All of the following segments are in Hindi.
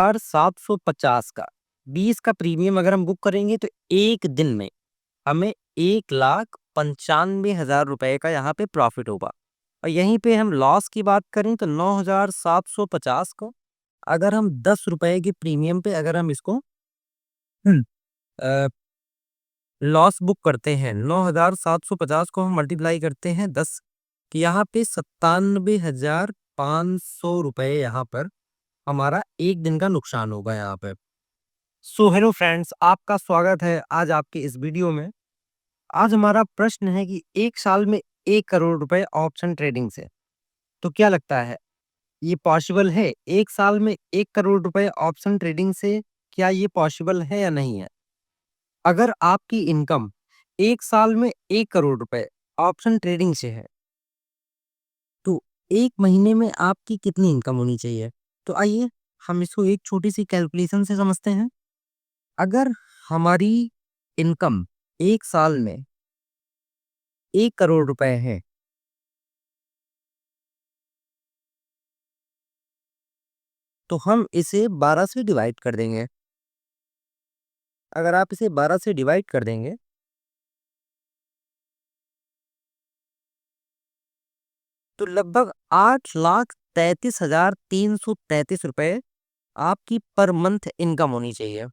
750 का 20 का प्रीमियम अगर हम बुक करेंगे तो एक दिन में हमें 1,95,000 रुपए का यहाँ पे प्रॉफिट होगा। और यहीं पे हम लॉस की बात करें तो 9,750 को अगर हम 10 रुपए के प्रीमियम पे अगर हम इसको लॉस बुक करते हैं, 9,750 को हम मल्टीप्लाई करते हैं 10 कि यहाँ पे 97,500 रुपए यहाँ पर हमारा एक दिन का नुकसान होगा यहाँ पे। सो हेलो फ्रेंड्स, आपका स्वागत है आज आपके इस वीडियो में। आज हमारा प्रश्न है कि एक साल में 1 करोड़ रुपए ऑप्शन ट्रेडिंग से, तो क्या लगता है ये पॉसिबल है? एक साल में 1 करोड़ रुपए ऑप्शन ट्रेडिंग से क्या ये पॉसिबल है या नहीं है? अगर आपकी इनकम एक साल में 1 करोड़ रुपए ऑप्शन ट्रेडिंग से है, तो एक महीने में आपकी कितनी इनकम होनी चाहिए? तो आइए हम इसको एक छोटी सी कैलकुलेशन से समझते हैं। अगर हमारी इनकम एक साल में 1 करोड़ रुपए है, तो हम इसे 12 से डिवाइड कर देंगे। अगर आप इसे 12 से डिवाइड कर देंगे तो लगभग 8,33,333 रुपए आपकी पर मंथ इनकम होनी चाहिए।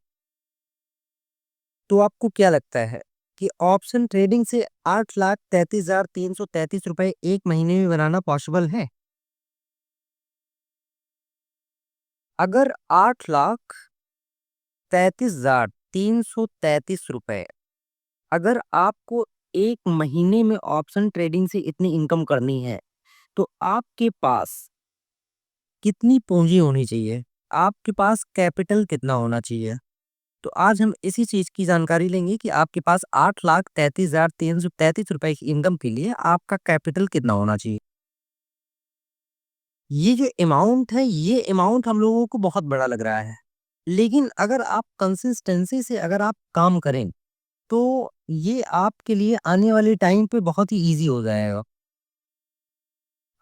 तो आपको क्या लगता है कि ऑप्शन ट्रेडिंग से 8,33,333 रुपए एक महीने में बनाना पॉसिबल है? अगर 8,33,333 रुपए अगर आपको एक महीने में ऑप्शन ट्रेडिंग से इतनी इनकम करनी है, तो आपके पास कितनी पूंजी होनी चाहिए? आपके पास कैपिटल कितना होना चाहिए? तो आज हम इसी चीज की जानकारी लेंगे कि आपके पास 8,33,333 रुपए की इनकम के लिए आपका कैपिटल कितना होना चाहिए। ये जो अमाउंट है, ये अमाउंट हम लोगों को बहुत बड़ा लग रहा है, लेकिन अगर आप कंसिस्टेंसी से अगर आप काम करें तो ये आपके लिए आने वाले टाइम पे बहुत ही इजी हो जाएगा।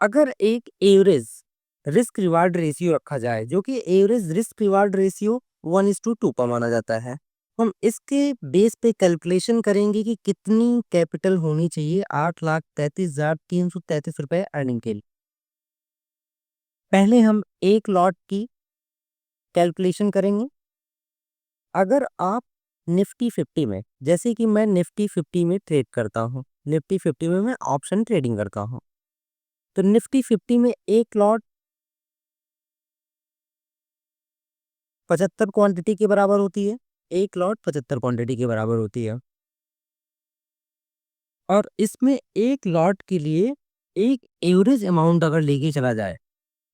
अगर एक एवरेज रिस्क रिवार्ड रेशियो रखा जाए, जो कि एवरेज रिस्क रिवार्ड रेशियो 1:2 का माना जाता है, हम इसके बेस पे कैलकुलेशन करेंगे कि कितनी कैपिटल होनी चाहिए 8,33,333 रुपए अर्निंग के लिए। पहले हम एक लॉट की कैलकुलेशन करेंगे। अगर आप निफ्टी 50 में, जैसे कि मैं निफ्टी 50 में ट्रेड करता हूँ, निफ्टी 50 में मैं ऑप्शन ट्रेडिंग करता हूँ, तो निफ्टी 50 में एक लॉट 75 क्वांटिटी के बराबर होती है। एक लॉट 75 क्वांटिटी के बराबर होती है, और इसमें एक लॉट के लिए एक एवरेज अमाउंट अगर लेके चला जाए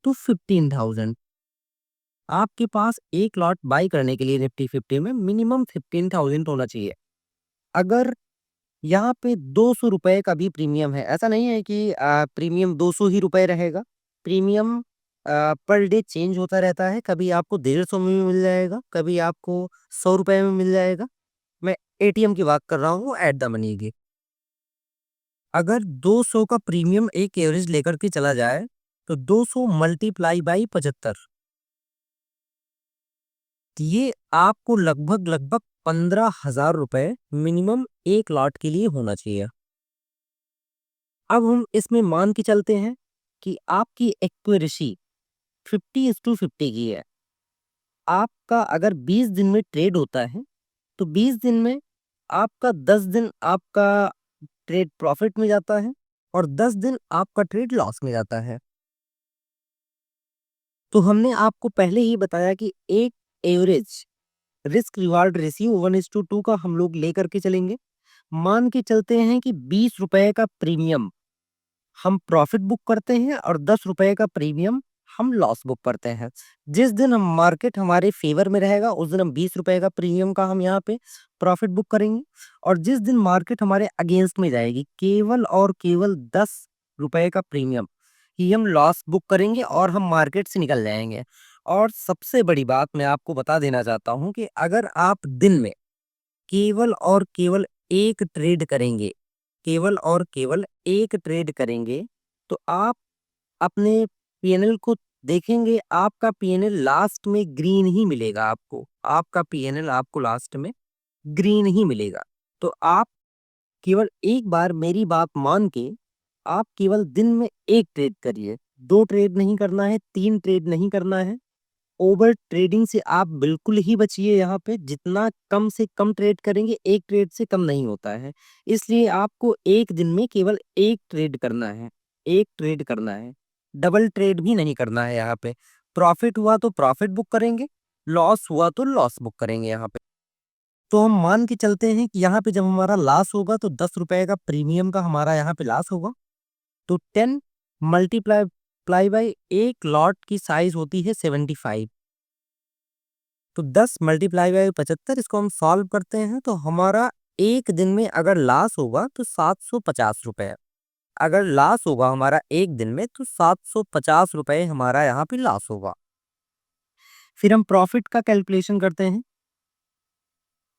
तो 15,000। आपके पास एक लॉट बाई करने के लिए निफ्टी 50 में मिनिमम 15,000 होना चाहिए। अगर यहाँ पे 200 रुपए का भी प्रीमियम है, ऐसा नहीं है कि प्रीमियम 200 ही रुपए रहेगा। प्रीमियम पर डे चेंज होता रहता है, कभी आपको 150 में भी मिल जाएगा, कभी आपको 100 रुपए में मिल जाएगा। मैं एटीएम की बात कर रहा हूँ एट द मनी की। अगर 200 का प्रीमियम एक एवरेज लेकर के चला जाए तो 200 मल्टीप्लाई बाई 75, ये आपको लगभग लगभग 15,000 रुपए मिनिमम एक लॉट के लिए होना चाहिए। अब हम इसमें मान के चलते हैं कि आपकी एक्यूरेसी 50:50 की है। आपका अगर 20 दिन में ट्रेड होता है, तो 20 दिन में आपका 10 दिन आपका ट्रेड प्रॉफिट में जाता है और 10 दिन आपका ट्रेड लॉस में जाता है। तो हमने आपको पहले ही बताया कि एक एवरेज रिस्क रिवार्ड रेशियो 1:2 का हम लोग लेकर के चलेंगे। मान के चलते हैं कि 20 रुपए का प्रीमियम हम प्रॉफिट बुक करते हैं और 10 रुपए का प्रीमियम हम लॉस बुक करते हैं। जिस दिन हम मार्केट हमारे फेवर में रहेगा उस दिन हम 20 रुपए का प्रीमियम का हम यहाँ पे प्रॉफिट बुक करेंगे, और जिस दिन मार्केट हमारे अगेंस्ट में जाएगी केवल और केवल 10 रुपए का प्रीमियम ही हम लॉस बुक करेंगे और हम मार्केट से निकल जाएंगे। और सबसे बड़ी बात मैं आपको बता देना चाहता हूं कि अगर आप दिन में केवल और केवल एक ट्रेड करेंगे, केवल और केवल एक ट्रेड करेंगे, तो आप अपने पीएनएल को देखेंगे आपका पीएनएल लास्ट में ग्रीन ही मिलेगा आपको, आपका पीएनएल आपको लास्ट में ग्रीन ही मिलेगा। तो आप केवल एक बार मेरी बात मान के आप केवल दिन में एक ट्रेड करिए, 2 ट्रेड नहीं करना है, 3 ट्रेड नहीं करना है। ओवर ट्रेडिंग से आप बिल्कुल ही बचिए। यहाँ पे जितना कम से कम ट्रेड करेंगे, एक ट्रेड से कम नहीं होता है। इसलिए आपको एक दिन में केवल एक ट्रेड करना है, एक ट्रेड करना है, डबल ट्रेड भी नहीं करना है। यहाँ पे प्रॉफिट हुआ तो प्रॉफिट बुक करेंगे, लॉस हुआ तो लॉस बुक करेंगे। यहाँ पे तो हम मान के चलते हैं कि यहाँ पे जब हमारा लॉस होगा तो 10 रुपए का प्रीमियम का हमारा यहाँ पे लॉस होगा। तो 10 मल्टीप्लाई प्लाई बाई एक लॉट की साइज होती है 75। तो 10 मल्टीप्लाई बाई 75, इसको हम सॉल्व करते हैं तो हमारा एक दिन में अगर लॉस होगा तो 750 रुपए। अगर लॉस होगा हमारा एक दिन में तो 750 रुपए हमारा यहाँ पे लॉस होगा। फिर हम प्रॉफिट का कैलकुलेशन करते हैं।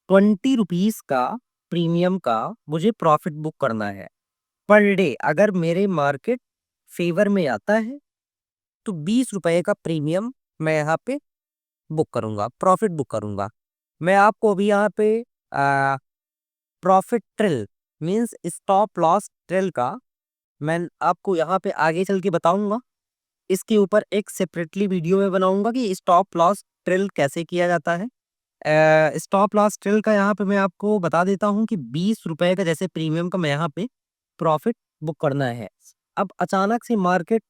20 रुपीज का प्रीमियम का मुझे प्रॉफिट बुक करना है पर डे। अगर मेरे मार्केट फेवर में आता है तो 20 रुपए का प्रीमियम मैं यहाँ पे बुक करूंगा, प्रॉफिट बुक करूंगा। मैं आपको अभी यहाँ पे प्रॉफिट ट्रिल मींस स्टॉप लॉस ट्रिल का मैं आपको यहाँ पे आगे चल के बताऊंगा। इसके ऊपर एक सेपरेटली वीडियो में बनाऊंगा कि स्टॉप लॉस ट्रिल कैसे किया जाता है। स्टॉप लॉस ट्रिल का यहाँ पे मैं आपको बता देता हूँ कि 20 रुपए का जैसे प्रीमियम का मैं यहाँ पे प्रॉफिट बुक करना है। अब अचानक से मार्केट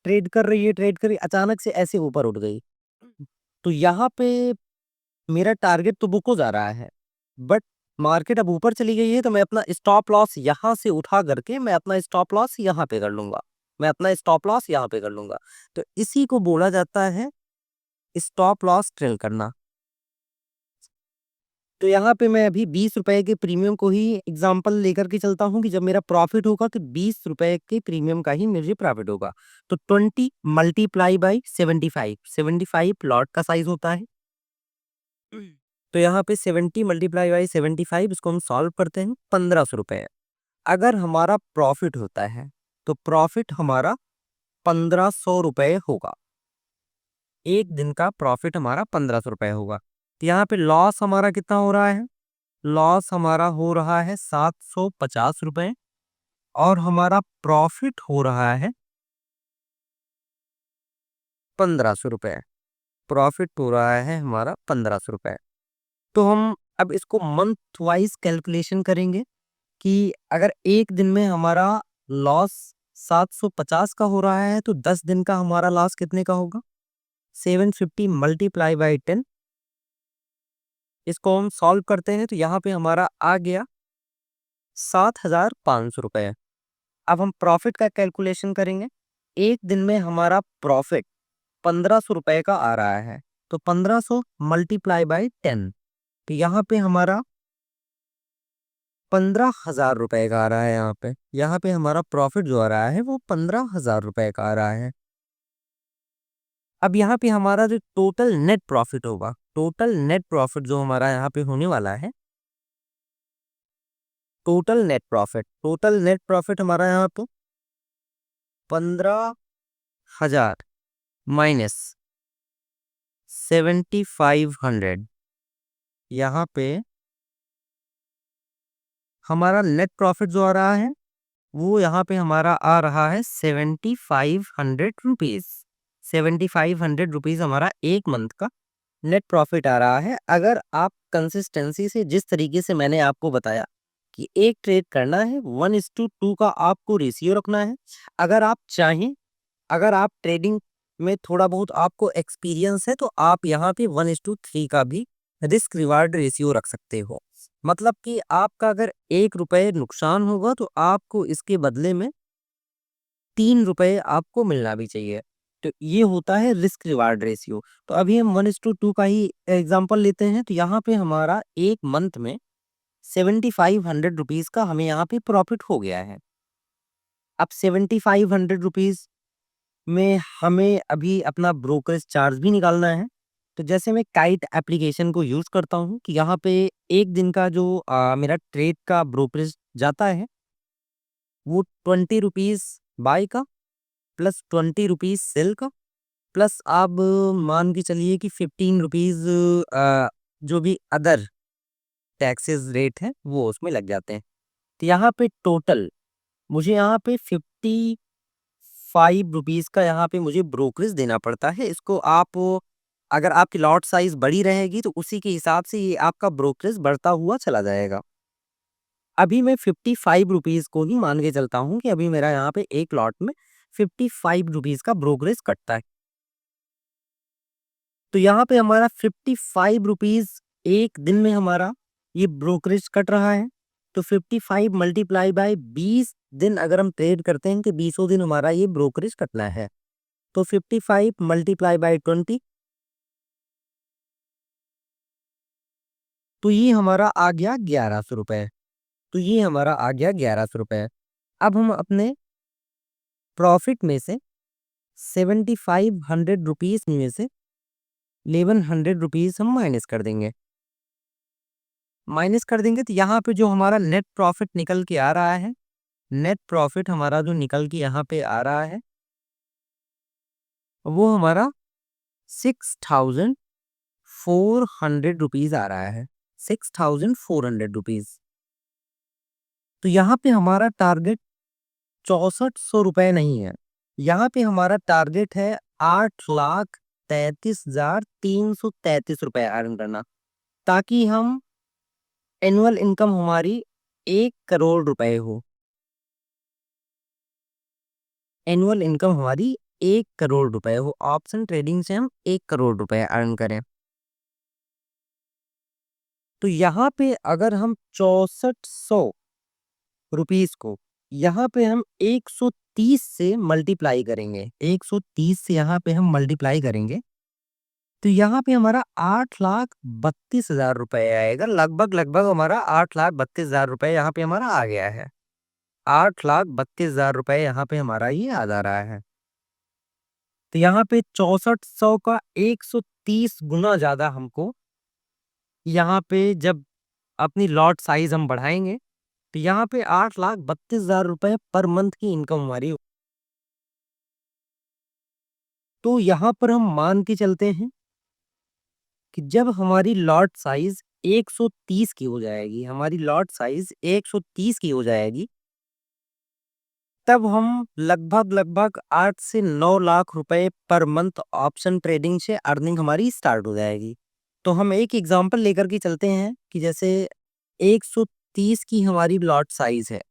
ट्रेड कर रही है, ट्रेड कर रही है, अचानक से ऐसे ऊपर उठ गई तो यहाँ पे मेरा टारगेट तो बुक हो जा रहा है, बट मार्केट अब ऊपर चली गई है तो मैं अपना स्टॉप लॉस यहाँ से उठा करके मैं अपना स्टॉप लॉस यहाँ पे कर लूंगा, मैं अपना स्टॉप लॉस यहाँ पे कर लूंगा। तो इसी को बोला जाता है स्टॉप लॉस ट्रेल करना। तो यहाँ पे मैं अभी 20 रुपए के प्रीमियम को ही एग्जांपल लेकर के चलता हूँ कि जब मेरा प्रॉफिट होगा तो 20 रुपए के प्रीमियम का ही मुझे प्रॉफिट होगा। तो 20 मल्टीप्लाई बाई 75, 75 प्लॉट का साइज होता है। तो यहाँ पे 70 मल्टीप्लाई बाई 75, इसको हम सॉल्व करते हैं, 1500 रुपए। अगर हमारा प्रॉफिट होता है तो प्रॉफिट हमारा 1500 रुपए होगा। एक दिन का प्रॉफिट हमारा 1500 रुपए होगा। तो यहाँ पे लॉस हमारा कितना हो रहा है? लॉस हमारा हो रहा है 750 रुपए और हमारा प्रॉफिट हो रहा है 1500 रुपए। प्रॉफिट हो रहा है हमारा 1500 रुपए। तो हम अब इसको मंथ वाइज कैलकुलेशन करेंगे कि अगर एक दिन में हमारा लॉस 750 का हो रहा है तो 10 दिन का हमारा लॉस कितने का होगा? 750 मल्टीप्लाई बाई 10। इसको हम सॉल्व करते हैं तो यहाँ पे हमारा आ गया 7500 रुपए। अब हम प्रॉफिट का कैलकुलेशन करेंगे। एक दिन में हमारा प्रॉफिट 1500 रुपए का आ रहा है तो 1500 मल्टीप्लाई बाई 10। तो यहाँ पे हमारा 15,000 रुपए का आ रहा है। यहाँ पे हमारा प्रॉफिट जो आ रहा है वो 15,000 रुपए का आ रहा है। अब यहाँ पे हमारा जो टोटल नेट प्रॉफिट होगा, टोटल नेट प्रॉफिट जो हमारा यहाँ पे होने वाला है, टोटल नेट प्रॉफिट हमारा यहाँ पे 15,000 माइनस 7,500। यहाँ पे हमारा नेट प्रॉफिट जो आ रहा है वो यहाँ पे हमारा आ रहा है 7,500 रुपीज। 7,500 रुपीज हमारा एक मंथ का नेट प्रॉफिट आ रहा है। अगर आप कंसिस्टेंसी से, जिस तरीके से मैंने आपको बताया कि एक ट्रेड करना है, 1:2 का आपको रेशियो रखना है। अगर आप चाहें, अगर आप ट्रेडिंग में थोड़ा बहुत आपको एक्सपीरियंस है तो आप यहाँ पे 1:3 का भी रिस्क रिवार्ड रेशियो रख सकते हो। मतलब कि आपका अगर 1 रुपए नुकसान होगा तो आपको इसके बदले में 3 रुपए आपको मिलना भी चाहिए। तो ये होता है रिस्क रिवार्ड रेशियो। तो अभी हम 1:2 का ही एग्जाम्पल लेते हैं। तो यहाँ पे हमारा एक मंथ में 7,500 रुपीज का हमें यहाँ पे प्रॉफिट हो गया है। अब 7,500 रुपीज में हमें अभी अपना ब्रोकरेज चार्ज भी निकालना है। तो जैसे मैं काइट एप्लीकेशन को यूज करता हूँ कि यहाँ पे एक दिन का जो मेरा ट्रेड का ब्रोकरेज जाता है वो 20 रुपीज बाय का प्लस 20 रुपीज सिल्क, प्लस आप मान के चलिए कि 15 रुपीज जो भी अदर टैक्सेस रेट है वो उसमें लग जाते हैं। तो यहाँ पे टोटल मुझे यहाँ पे 55 रुपीज का यहाँ पे मुझे ब्रोकरेज देना पड़ता है। इसको आप अगर आपकी लॉट साइज बड़ी रहेगी तो उसी के हिसाब से ये आपका ब्रोकरेज बढ़ता हुआ चला जाएगा। अभी मैं 55 रुपीज को ही मान के चलता हूँ कि अभी मेरा यहाँ पे एक लॉट में 55 रुपीज का ब्रोकरेज कटता है। तो यहाँ पे हमारा 55 रुपीज एक दिन में हमारा ये ब्रोकरेज कट रहा है। तो 55 मल्टीप्लाई बाय 20 दिन अगर हम ट्रेड करते हैं कि 20 दिन हमारा ये ब्रोकरेज कटना है। तो 55 मल्टीप्लाई बाय 20, तो ये हमारा आ गया 1100 रुपए। तो ये हमारा आ गया 1100 रुपए। अब हम अपने प्रॉफिट में से 7500 रुपीज में से 1100 रुपीज हम माइनस कर देंगे। माइनस कर देंगे तो यहाँ पे जो हमारा नेट प्रॉफिट निकल के आ रहा है, नेट प्रॉफिट हमारा जो निकल के यहाँ पे आ रहा है वो हमारा 6400 रुपीज आ रहा है। 6400 रुपीज। तो यहाँ पे हमारा टारगेट 6400 रुपए नहीं है, यहाँ पे हमारा टारगेट है 8,33,333 रुपए अर्न करना, ताकि हम एनुअल इनकम हमारी 1 करोड़ रुपए हो। एनुअल इनकम हमारी 1 करोड़ रुपए हो, ऑप्शन ट्रेडिंग से हम 1 करोड़ रुपए अर्न करें। तो यहाँ पे अगर हम 6400 रुपीज को यहाँ पे हम 130 से मल्टीप्लाई करेंगे, 130 से यहाँ पे हम मल्टीप्लाई करेंगे तो यहाँ पे हमारा 8,32,000 रुपए आएगा। लगभग लगभग हमारा 8,32,000 रुपए यहाँ पे हमारा आ गया है। 8,32,000 रुपए यहाँ पे हमारा ये आ जा रहा है। तो यहाँ पे 6400 का 130 गुना ज्यादा हमको यहाँ पे जब अपनी लॉट साइज हम बढ़ाएंगे तो यहाँ पे 8,32,000 रुपए पर मंथ की इनकम हमारी। तो यहाँ पर हम मान के चलते हैं कि जब हमारी लॉट साइज 130 की हो जाएगी, हमारी लॉट साइज 130 की हो जाएगी, तब हम लगभग लगभग 8 से 9 लाख रुपए पर मंथ ऑप्शन ट्रेडिंग से अर्निंग हमारी स्टार्ट हो जाएगी। तो हम एक एग्जांपल लेकर के चलते हैं कि जैसे 130 की हमारी लॉट साइज है,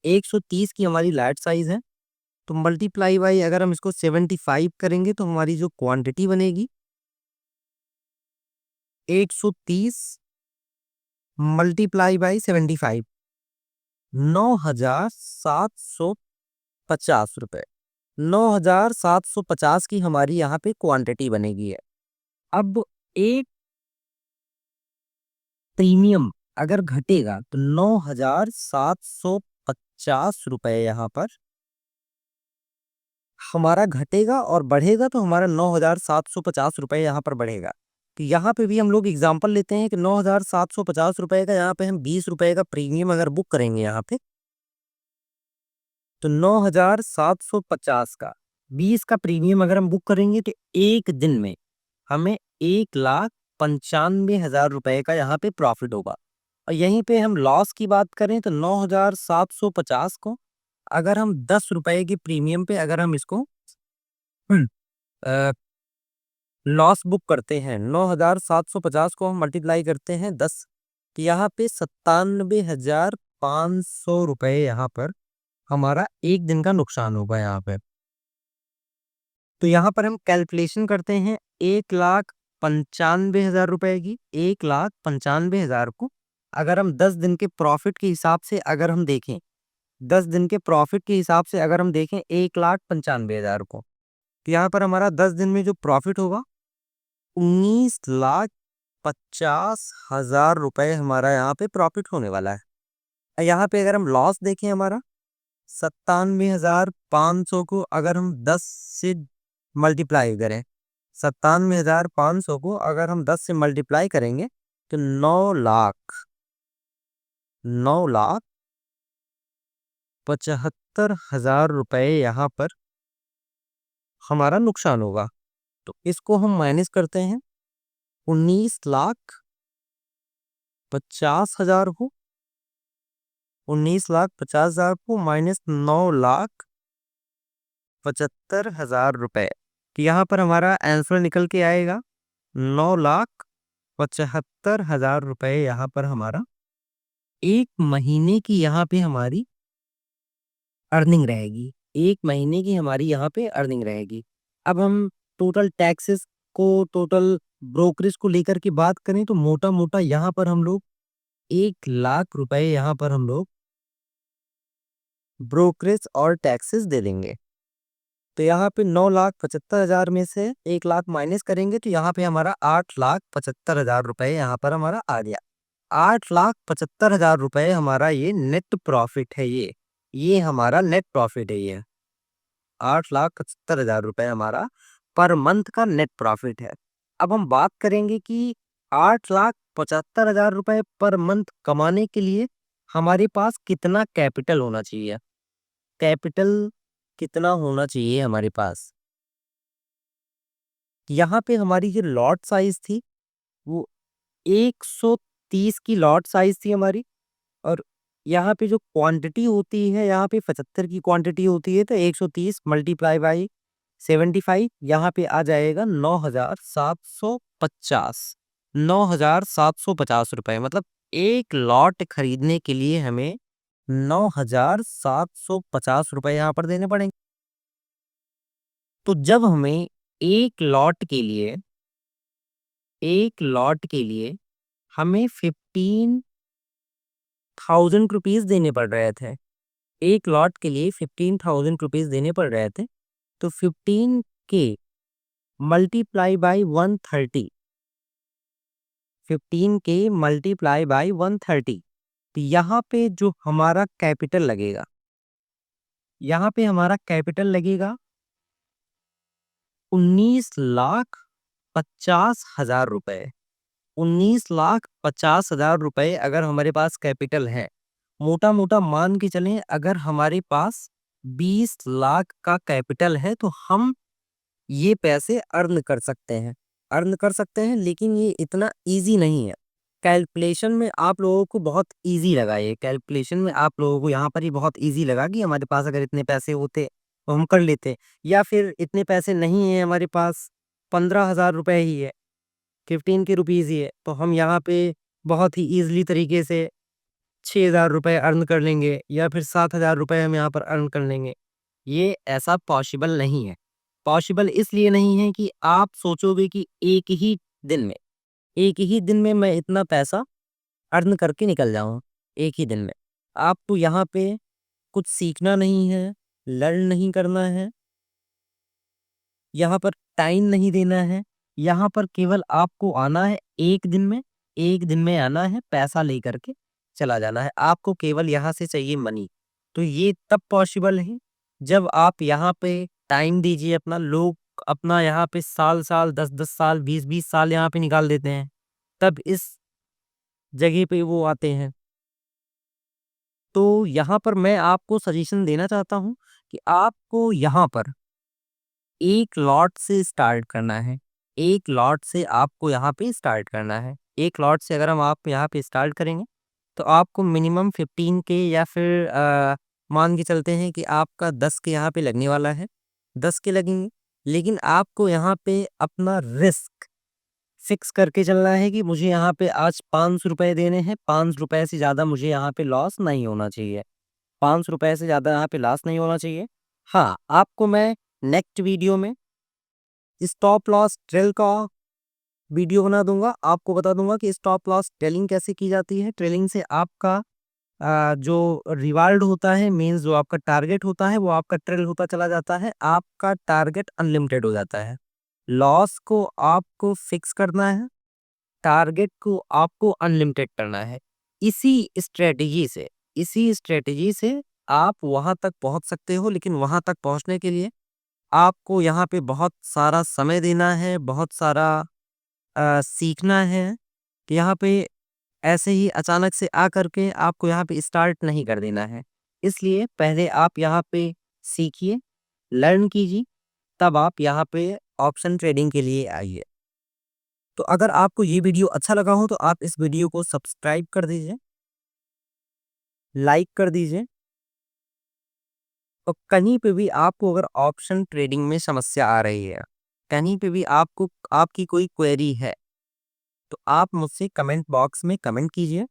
130 की हमारी लॉट साइज है, तो मल्टीप्लाई बाई अगर हम इसको 75 करेंगे तो हमारी जो क्वांटिटी बनेगी 130 मल्टीप्लाई बाई 75, 9,750 रुपए। 9,750 की हमारी यहाँ पे क्वांटिटी बनेगी है। अब एक प्रीमियम अगर घटेगा तो 9,750 रुपए यहाँ पर हमारा घटेगा, और बढ़ेगा तो हमारा 9,750 रुपए यहाँ पर बढ़ेगा। तो यहाँ पे भी हम लोग एग्जांपल लेते हैं कि 9,750 रुपए का यहाँ पे हम 20 रुपए का प्रीमियम अगर बुक करेंगे यहाँ पे, तो 9,750 का 20 का प्रीमियम अगर हम बुक करेंगे तो एक दिन में हमें 1,95,000 रुपए का यहाँ पे प्रॉफिट होगा। और यहीं पे हम लॉस की बात करें तो 9,750 को अगर हम 10 रुपए के प्रीमियम पे अगर हम इसको लॉस बुक करते हैं, 9,750 को हम मल्टीप्लाई करते हैं 10, तो यहाँ पे 97,500 रुपए यहाँ पर हमारा एक दिन का नुकसान होगा यहाँ पे। तो यहाँ पर हम कैलकुलेशन करते हैं 1,95,000 रुपए की। 1,95,000 को अगर हम 10 दिन के प्रॉफिट के हिसाब से अगर हम देखें, 10 दिन के प्रॉफिट के हिसाब से अगर हम देखें 1,95,000 को, तो यहाँ पर हमारा 10 दिन में जो प्रॉफिट होगा 19,50,000 रुपए हमारा यहाँ पे प्रॉफिट होने वाला है। यहाँ पे अगर हम लॉस देखें हमारा 97,500 को अगर हम 10 से मल्टीप्लाई करें, 97,500 को अगर हम 10 से मल्टीप्लाई करेंगे तो 9,75,000 रुपए यहाँ पर हमारा नुकसान होगा। तो इसको हम माइनस करते हैं। 19,50,000 को 19,50,000 को माइनस 9,75,000 रुपए। तो यहाँ पर हमारा आंसर निकल के आएगा 9,75,000 रुपए। यहाँ पर हमारा एक महीने की यहाँ पे हमारी अर्निंग रहेगी। एक महीने की हमारी यहाँ पे अर्निंग रहेगी। अब हम टोटल टैक्सेस को, टोटल ब्रोकरेज को लेकर के बात करें तो मोटा मोटा यहाँ पर हम लोग 1,00,000 रुपए यहाँ पर हम लोग ब्रोकरेज और टैक्सेस दे देंगे। तो यहाँ पे 9,75,000 में से 1,00,000 माइनस करेंगे तो यहाँ पे हमारा 8,75,000 रुपए यहाँ पर हमारा आ गया। 8,75,000 रुपए हमारा ये नेट प्रॉफिट है। ये हमारा नेट प्रॉफिट है। ये 8,75,000 रुपए हमारा पर मंथ का नेट प्रॉफिट है। अब हम बात करेंगे कि 8,75,000 रुपए पर मंथ कमाने के लिए हमारे पास कितना कैपिटल होना चाहिए। कैपिटल कितना होना चाहिए हमारे पास। यहाँ पे हमारी जो लॉट साइज थी वो 130 की लॉट साइज थी हमारी। और यहाँ पे जो क्वांटिटी होती है, यहाँ पे 75 की क्वांटिटी होती है। तो 130 मल्टीप्लाई बाई 75 यहाँ पे आ जाएगा 9,750। 9,750 रुपए, मतलब एक लॉट खरीदने के लिए हमें 9,750 रुपए यहाँ पर देने पड़ेंगे। तो जब हमें एक लॉट के लिए हमें 15,000 रुपीज देने पड़ रहे थे। एक लॉट के लिए 15,000 रुपीज देने पड़ रहे थे। तो 15 के मल्टीप्लाई बाई 130, 15 के मल्टीप्लाई बाई 130। तो यहाँ पे जो हमारा कैपिटल लगेगा, यहाँ पे हमारा कैपिटल लगेगा 19,50,000 रुपए। 19,50,000 रुपए अगर हमारे पास कैपिटल है, मोटा मोटा मान के चलें अगर हमारे पास 20 लाख का कैपिटल है तो हम ये पैसे अर्न कर सकते हैं। लेकिन ये इतना इजी नहीं है। कैलकुलेशन में आप लोगों को बहुत इजी लगा, ये कैलकुलेशन में आप लोगों को यहाँ पर ही बहुत इजी लगा कि हमारे पास अगर इतने पैसे होते तो हम कर लेते, या फिर इतने पैसे नहीं है हमारे पास, 15,000 रुपए ही है, 15 के रुपीज़ ही है, तो हम यहाँ पे बहुत ही ईजिली तरीके से 6,000 रुपए अर्न कर लेंगे या फिर 7,000 रुपए हम यहाँ पर अर्न कर लेंगे। ये ऐसा पॉसिबल नहीं है। पॉसिबल इसलिए नहीं है कि आप सोचोगे कि एक ही दिन में मैं इतना पैसा अर्न करके निकल जाऊँ। एक ही दिन में आपको यहाँ पे कुछ सीखना नहीं है, लर्न नहीं करना है, यहाँ पर टाइम नहीं देना है। यहाँ पर केवल आपको आना है एक दिन में आना है, पैसा लेकर के चला जाना है। आपको केवल यहाँ से चाहिए मनी। तो ये तब पॉसिबल है जब आप यहाँ पे टाइम दीजिए अपना। लोग अपना यहाँ पे साल 10 साल 20 साल यहाँ पे निकाल देते हैं, तब इस जगह पे वो आते हैं। तो यहाँ पर मैं आपको सजेशन देना चाहता हूँ कि आपको यहाँ पर एक लॉट से स्टार्ट करना है। एक लॉट से आपको यहाँ पे स्टार्ट करना है। एक लॉट से अगर हम आप यहाँ पे स्टार्ट करेंगे तो आपको मिनिमम 15 के या फिर मान के चलते हैं कि आपका 10 के यहाँ पे लगने वाला है, 10 के लगेंगे। लेकिन आपको यहाँ पे अपना रिस्क फिक्स करके चलना है कि मुझे यहाँ पे आज 500 रुपए देने हैं। 500 रुपए से ज़्यादा मुझे यहाँ पे लॉस नहीं होना चाहिए। 500 रुपए से ज़्यादा यहाँ पे लॉस नहीं होना चाहिए। हाँ, आपको मैं नेक्स्ट वीडियो में स्टॉप लॉस ट्रेल का वीडियो बना दूंगा। आपको बता दूंगा कि स्टॉप लॉस ट्रेलिंग कैसे की जाती है। ट्रेलिंग से आपका जो रिवार्ड होता है, मीन्स जो आपका टारगेट होता है, वो आपका ट्रेल होता चला जाता है। आपका टारगेट अनलिमिटेड हो जाता है। लॉस को आपको फिक्स करना है, टारगेट को आपको अनलिमिटेड करना है। इसी स्ट्रेटेजी से आप वहां तक पहुंच सकते हो। लेकिन वहां तक पहुंचने के लिए आपको यहाँ पे बहुत सारा समय देना है, बहुत सारा सीखना है। कि यहाँ पे ऐसे ही अचानक से आकर के आपको यहाँ पे स्टार्ट नहीं कर देना है। इसलिए पहले आप यहाँ पे सीखिए, लर्न कीजिए, तब आप यहाँ पे ऑप्शन ट्रेडिंग के लिए आइए। तो अगर आपको ये वीडियो अच्छा लगा हो तो आप इस वीडियो को सब्सक्राइब कर दीजिए, लाइक कर दीजिए। और कहीं पे भी आपको अगर ऑप्शन ट्रेडिंग में समस्या आ रही है, कहीं पे भी आपको आपकी कोई क्वेरी है, तो आप मुझसे कमेंट बॉक्स में कमेंट कीजिए,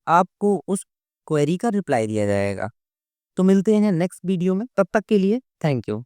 आपको उस क्वेरी का रिप्लाई दिया जाएगा। तो मिलते हैं नेक्स्ट वीडियो में, तब तक के लिए थैंक यू।